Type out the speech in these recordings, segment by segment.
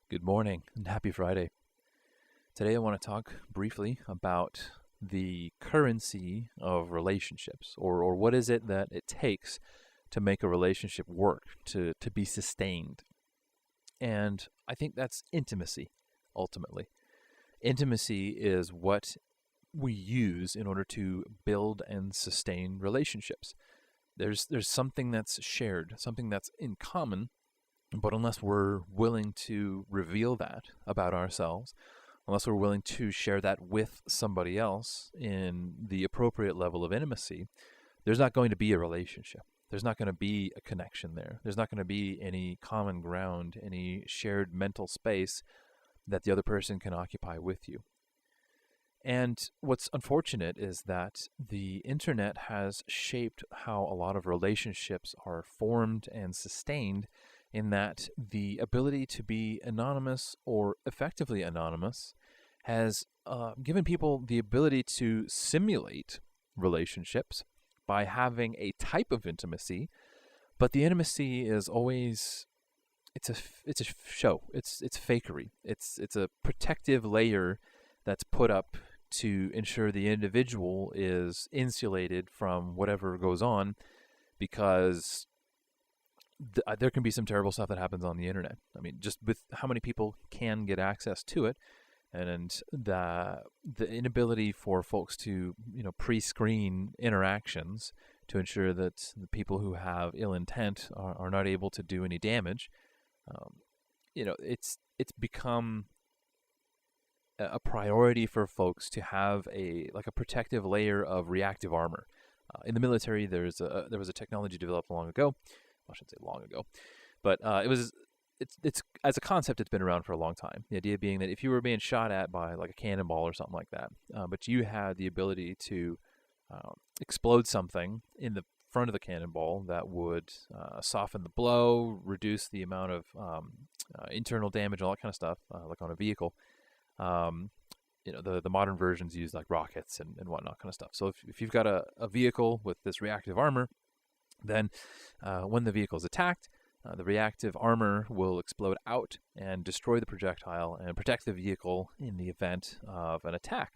Good morning and happy Friday. Today I want to talk briefly about the currency of relationships, or what is it that it takes to make a relationship work, to be sustained. And I think that's intimacy, ultimately. Intimacy is what we use in order to build and sustain relationships. There's something that's shared, something that's in common, but unless we're willing to reveal that about ourselves, unless we're willing to share that with somebody else in the appropriate level of intimacy, there's not going to be a relationship. There's not going to be a connection there. There's not going to be any common ground, any shared mental space that the other person can occupy with you. And what's unfortunate is that the internet has shaped how a lot of relationships are formed and sustained, in that the ability to be anonymous or effectively anonymous has given people the ability to simulate relationships by having a type of intimacy, but the intimacy is always it's a show. It's fakery. It's a protective layer that's put up to ensure the individual is insulated from whatever goes on, because there can be some terrible stuff that happens on the internet. I mean, just with how many people can get access to it, and the inability for folks to pre-screen interactions to ensure that the people who have ill intent are not able to do any damage. It's become a priority for folks to have a protective layer of reactive armor. In the military, there was a technology developed long ago. I shouldn't say long ago, but it's as a concept, it's been around for a long time. The idea being that if you were being shot at by like a cannonball or something like that, but you had the ability to explode something in the front of the cannonball that would soften the blow, reduce the amount of internal damage, all that kind of stuff, like on a vehicle. The modern versions use like rockets and whatnot kind of stuff. So if you've got a vehicle with this reactive armor, then when the vehicle is attacked, the reactive armor will explode out and destroy the projectile and protect the vehicle in the event of an attack.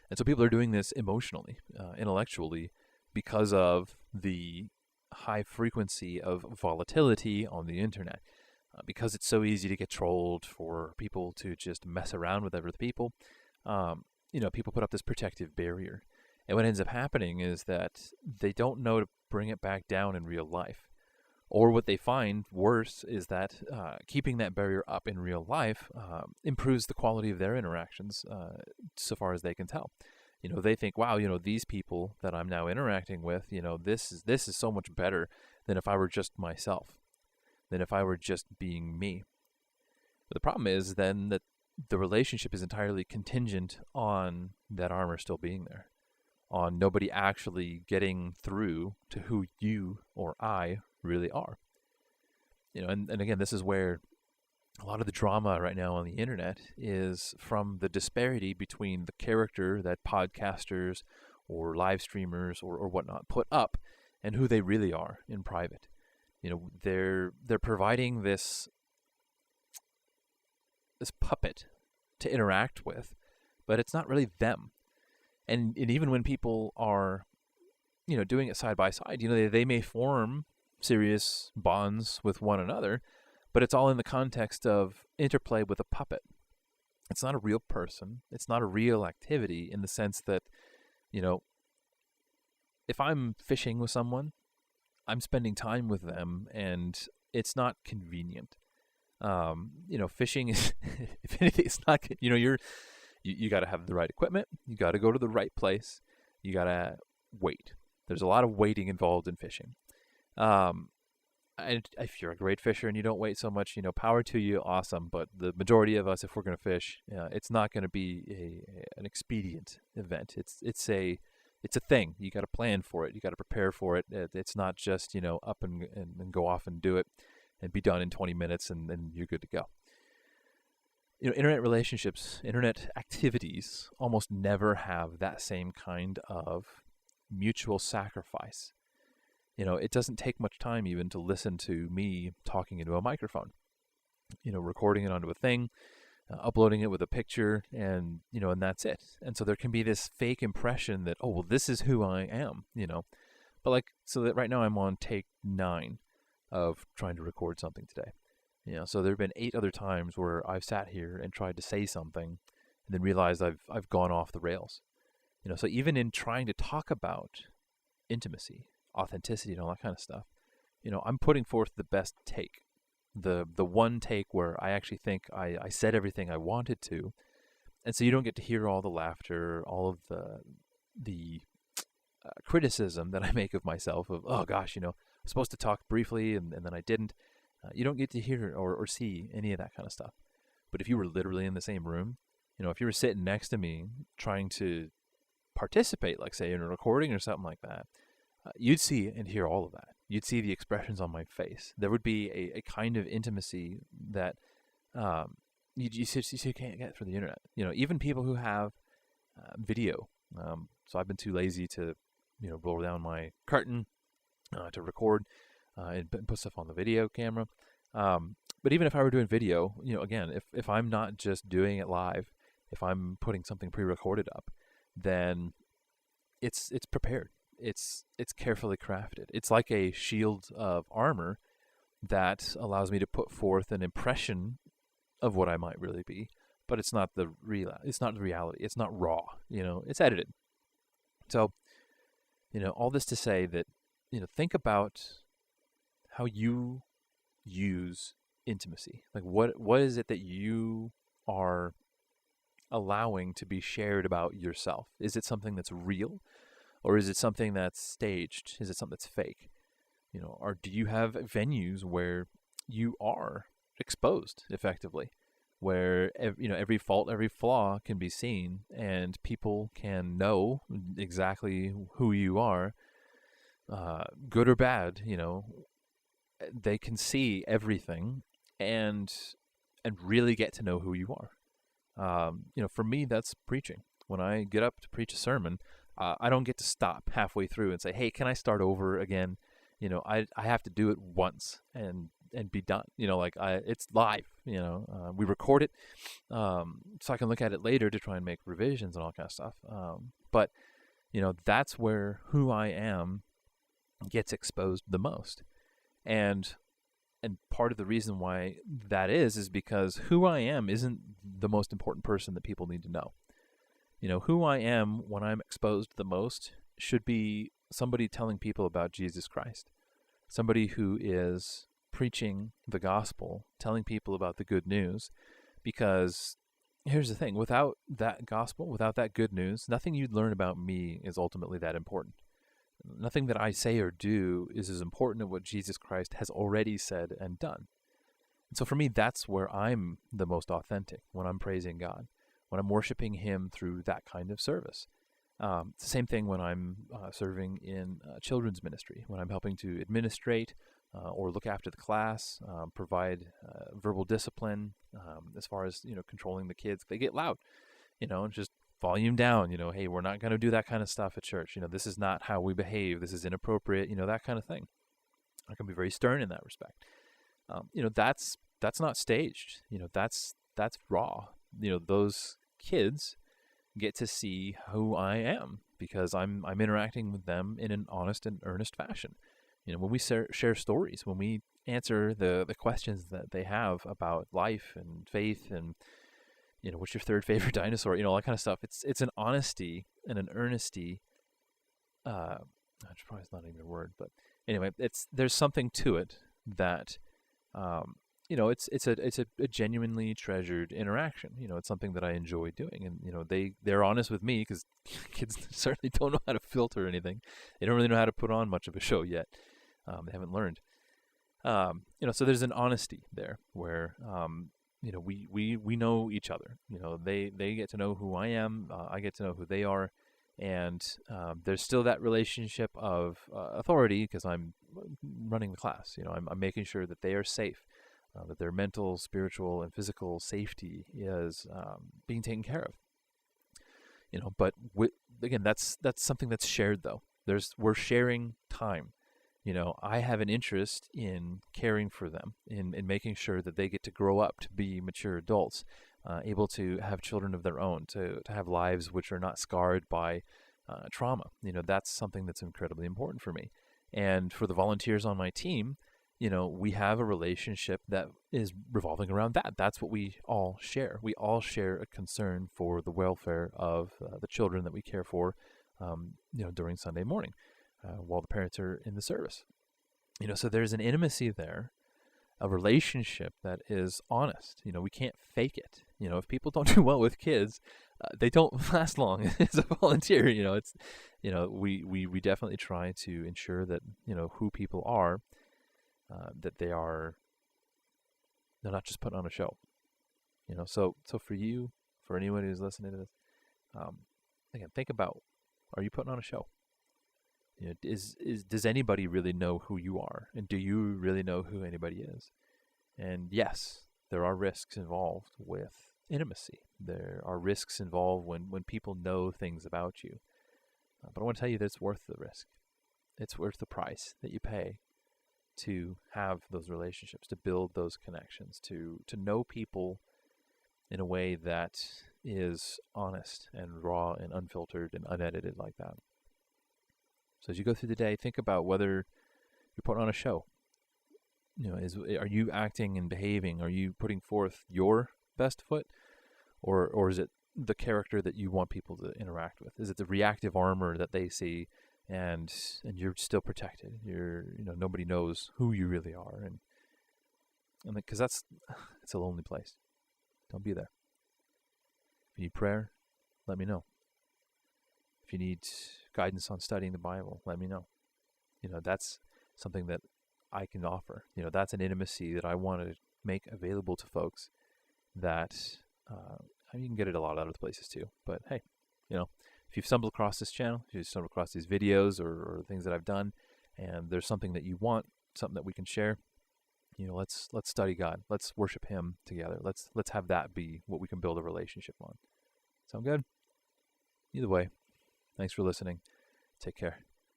And so people are doing this emotionally, intellectually, because of the high frequency of volatility on the internet. Because it's so easy to get trolled, for people to just mess around with other people, people put up this protective barrier. And what ends up happening is that they don't know to bring it back down in real life. Or what they find worse is that keeping that barrier up in real life improves the quality of their interactions, so far as they can tell. They think, wow, these people that I'm now interacting with, this is so much better than if I were just myself, than if I were just being me. But the problem is then that the relationship is entirely contingent on that armor still being there, on nobody actually getting through to who you or I really are. And again, this is where a lot of the drama right now on the internet is from the disparity between the character that podcasters or live streamers or whatnot put up and who they really are in private. They're providing this puppet to interact with, but it's not really them. And even when people are, doing it side by side, they may form serious bonds with one another, but it's all in the context of interplay with a puppet. It's not a real person. It's not a real activity, in the sense that, if I'm fishing with someone, I'm spending time with them, and it's not convenient. Fishing is, if anything, it's not, you got to have the right equipment. You got to go to the right place. You got to wait. There's a lot of waiting involved in fishing. And if you're a great fisher and you don't wait so much, power to you, awesome. But the majority of us, if we're going to fish, it's not going to be an expedient event. It's a thing. You got to plan for it. You got to prepare for it. It's not just up and go off and do it and be done in 20 minutes and then you're good to go. Internet relationships, internet activities almost never have that same kind of mutual sacrifice. It doesn't take much time even to listen to me talking into a microphone. recording it onto a thing, uploading it with a picture, and and that's it. And so there can be this fake impression that, oh, well, this is who I am, But so that right now I'm on take 9 of trying to record something today. So there have been 8 other times where I've sat here and tried to say something and then realized I've gone off the rails. So even in trying to talk about intimacy, authenticity, and all that kind of stuff, I'm putting forth the best take. The one take where I actually think I said everything I wanted to. And so you don't get to hear all the laughter, all of the criticism that I make of myself of, oh gosh, I'm supposed to talk briefly and then I didn't. You don't get to hear or see any of that kind of stuff. But if you were literally in the same room, if you were sitting next to me trying to participate, like say in a recording or something like that, you'd see and hear all of that. You'd see the expressions on my face. There would be a kind of intimacy that you can't get through the internet. Even people who have video. So I've been too lazy to, roll down my curtain to record and put stuff on the video camera. But even if I were doing video, again, if I'm not just doing it live, if I'm putting something pre-recorded up, then it's prepared. It's carefully crafted. It's like a shield of armor that allows me to put forth an impression of what I might really be, but it's not the reality. It's not raw. It's edited. So, all this to say that, think about how you use intimacy. Like what is it that you are allowing to be shared about yourself? Is it something that's real, or is it something that's staged? Is it something that's fake? Or do you have venues where you are exposed effectively, where every fault, every flaw can be seen, and people can know exactly who you are, good or bad. They can see everything and really get to know who you are. For me, that's preaching. When I get up to preach a sermon, I don't get to stop halfway through and say, hey, can I start over again? I have to do it once and be done. It's live. We record it, so I can look at it later to try and make revisions and all kind of stuff. But that's where who I am gets exposed the most, and part of the reason why that is because who I am isn't the most important person that people need to know. Who I am when I'm exposed the most should be somebody telling people about Jesus Christ. Somebody who is preaching the gospel, telling people about the good news. Because here's the thing, without that gospel, without that good news, nothing you'd learn about me is ultimately that important. Nothing that I say or do is as important as what Jesus Christ has already said and done. And so for me, that's where I'm the most authentic, when I'm praising God, when I'm worshiping Him through that kind of service. It's the same thing when I'm serving in children's ministry, when I'm helping to administrate or look after the class, provide verbal discipline as far as, controlling the kids. They get loud, and just volume down, hey, we're not going to do that kind of stuff at church. This is not how we behave. This is inappropriate, that kind of thing. I can be very stern in that respect. That's not staged. That's raw. Those kids get to see who I am because I'm interacting with them in an honest and earnest fashion. When we share stories, when we answer the questions that they have about life and faith and, what's your third favorite dinosaur, all that kind of stuff. It's an honesty and an earnesty. Which probably is not even a word, but anyway, there's something to it that, it's a genuinely treasured interaction. It's something that I enjoy doing, and they're honest with me because kids certainly don't know how to filter anything. They don't really know how to put on much of a show yet. They haven't learned. So there's an honesty there where we know each other. They get to know who I am. I get to know who they are. And there's still that relationship of authority because I'm running the class. I'm making sure that they are safe, that their mental, spiritual, and physical safety is being taken care of. But again, that's something that's shared though. We're sharing time. I have an interest in caring for them, in making sure that they get to grow up to be mature adults, able to have children of their own, to have lives which are not scarred by trauma. That's something that's incredibly important for me. And for the volunteers on my team, we have a relationship that is revolving around that. That's what we all share. We all share a concern for the welfare of the children that we care for, during Sunday morning, while the parents are in the service. So there's an intimacy there, a relationship that is honest. We can't fake it. If people don't do well with kids, they don't last long as a volunteer. We definitely try to ensure that, who people are, that they're not just putting on a show. So for you, for anyone who's listening to this, again, think about, are you putting on a show? Does anybody really know who you are? And do you really know who anybody is? And yes, there are risks involved with intimacy. There are risks involved when people know things about you. But I want to tell you that it's worth the risk. It's worth the price that you pay to have those relationships, to build those connections, to know people in a way that is honest and raw and unfiltered and unedited like that. So as you go through the day, think about whether you're putting on a show. Are you acting and behaving? Are you putting forth your best foot, or is it the character that you want people to interact with? Is it the reactive armor that they see, and you're still protected? Nobody knows who you really are, and because it's a lonely place. Don't be there. If you need prayer, let me know. If you need guidance on studying the Bible, let me know. That's something that I can offer. That's an intimacy that I want to make available to folks that you can get it a lot of other places too. But hey, if you've stumbled across this channel, if you've stumbled across these videos or things that I've done, and there's something that you want, something that we can share, let's study God. Let's worship Him together. Let's have that be what we can build a relationship on. Sound good? Either way, thanks for listening. Take care.